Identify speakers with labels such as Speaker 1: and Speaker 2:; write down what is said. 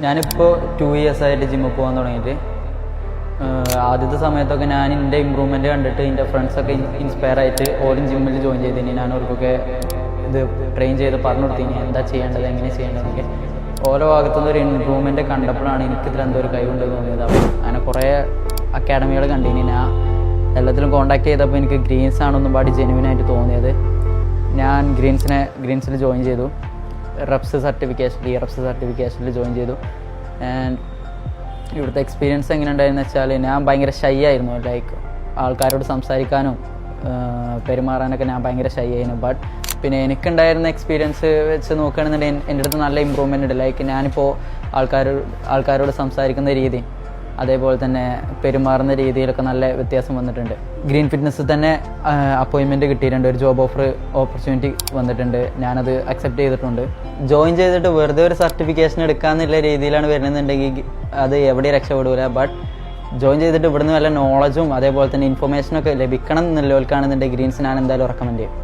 Speaker 1: ഞാനിപ്പോൾ 2 years ആയിട്ട് ജിമ്മിൽ പോകാൻ തുടങ്ങിയിട്ട്. ആദ്യത്തെ സമയത്തൊക്കെ ഞാൻ എൻ്റെ ഇമ്പ്രൂവ്മെൻറ്റ് കണ്ടിട്ട് എൻ്റെ ഫ്രണ്ട്സൊക്കെ ഇൻസ്പയർ ആയിട്ട് ഓരും ജിമ്മിൽ ജോയിൻ ചെയ്തിനി. ഞാൻ അവർക്കൊക്കെ ഇത് ട്രെയിൻ ചെയ്ത് പറഞ്ഞു കൊടുത്തിനി എന്താ ചെയ്യേണ്ടത്, എങ്ങനെ ചെയ്യേണ്ടതെന്നൊക്കെ. ഓരോ ഭാഗത്തുനിന്ന് ഒരു ഇമ്പ്രൂവ്മെൻറ്റ് കണ്ടപ്പോഴാണ് എനിക്കിതിൽ എന്തോ ഒരു കഴിവുണ്ട് തോന്നിയത്. അങ്ങനെ കുറേ അക്കാഡമികൾ കണ്ടിനി. ഞാൻ എല്ലാത്തിലും കോൺടാക്ട് ചെയ്തപ്പോൾ എനിക്ക് ഗ്രീൻസ് ആണൊന്നും പാടി ജെന്യുവിനായിട്ട് തോന്നിയത്. ഞാൻ ഗ്രീൻസിൽ ജോയിൻ ചെയ്തു. റെപ്സ് സർട്ടിഫിക്കേഷനിൽ ജോയിൻ ചെയ്തു. ആൻഡ് ഇവിടുത്തെ എക്സ്പീരിയൻസ് എങ്ങനെ ഉണ്ടായെന്ന് വെച്ചാൽ ഞാൻ ഭയങ്കര ഷൈ ആയിരുന്നു. ലൈക്ക് ആൾക്കാരോട് സംസാരിക്കാനും പെരുമാറാനൊക്കെ ഞാൻ ഭയങ്കര ഷൈ ആയിരുന്നു. ബട്ട് പിന്നെ എനിക്കുണ്ടായിരുന്ന എക്സ്പീരിയൻസ് വെച്ച് നോക്കുകയാണെന്നുണ്ടെങ്കിൽ എൻ്റെ അടുത്ത് നല്ല ഇമ്പ്രൂവ്മെൻ്റ് ഉണ്ട്. ലൈക്ക് ഞാനിപ്പോൾ ആൾക്കാരോട് സംസാരിക്കുന്ന രീതി, അതേപോലെ തന്നെ പെരുമാറുന്ന രീതിയിലൊക്കെ നല്ല വ്യത്യാസം വന്നിട്ടുണ്ട്. ഗ്രീൻ ഫിറ്റ്നസ് തന്നെ അപ്പോയിൻമെൻറ്റ് കിട്ടിയിട്ടുണ്ട്. ഒരു ജോബ് ഓപ്പർച്യൂണിറ്റി വന്നിട്ടുണ്ട്. ഞാനത് അക്സെപ്റ്റ് ചെയ്തിട്ടുണ്ട്. ജോയിൻ ചെയ്തിട്ട് വെറുതെ ഒരു സർട്ടിഫിക്കേഷൻ എടുക്കാമെന്നുള്ള രീതിയിലാണ് വരുന്നതെന്നുണ്ടെങ്കിൽ അത് എവിടെ രക്ഷപ്പെടില്ല. ബട്ട് ജോയിൻ ചെയ്തിട്ട് ഇവിടുന്ന് വല്ല നോളജും അതേപോലെ തന്നെ ഇൻഫർമേഷനൊക്കെ ലഭിക്കണം എന്നുള്ളവർക്കാണെന്നുണ്ടെങ്കിൽ ഗ്രീൻസ് ഞാൻ എന്തായാലും റെക്കമെൻഡ് ചെയ്യും.